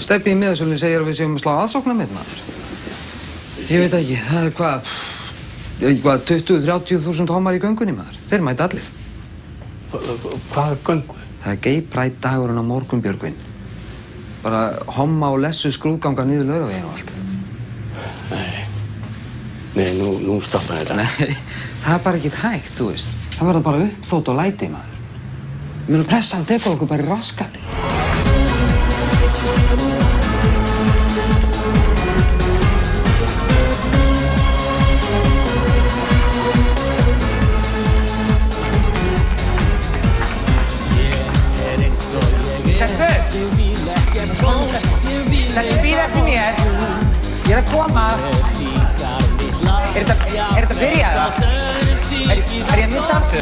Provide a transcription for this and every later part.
Stebbi í miðasölunni segir að við séum að slá aðsóknarmet, maður. Ég veit ekki, það er hvað... Er ekki hvað 20–30.000 homar í göngunni, maður? Þeir mæta allir. Hvað göngu? Það er gay pride dagurinn á morgun, Björgvin. Bara homma og lessu skrúðganga niður Laugaveginn og allt. Nei, nú stoppar þetta. Nei, það er bara ekkert hægt, þú veist. Það verður bara uppþót og læti, maður. Ég meina, pressan tekur okkur bara í raskati. Þetta býð eftir mér. Ég er að koma. Er þetta byrjað? Er ég að missa af þessu?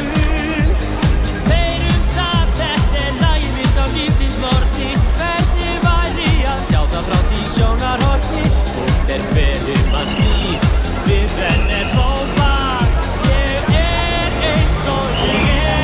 Veirum það, þetta er lagið mitt á lífsins morgni. Hvernig væri að sjá það frá því sjónarhorni? Fólk er fyrir manns líf, fyrr en er fótbar. Ég er eins og ég er.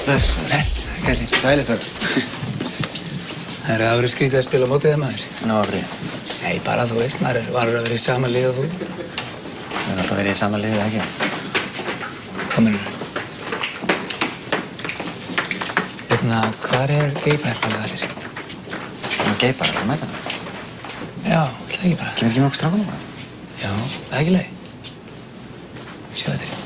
Bless, Kjellin. Sælistrar. Það verið skrítið að spila á mótið þér, maður. Ná, af hverju? Nei, bara þú veist, maður er vanur að vera í sama lið og þú. Við erum alltaf verið í sama liði, ekki? Hvað meinarðu? Hvar er gay-pride-ballið allir? Gay-bar, það mæta það? Já, ætlaði ekki bara. Kemur ekki með okkur strákunum bara? Já, það er ekki leið. Sjá þetta.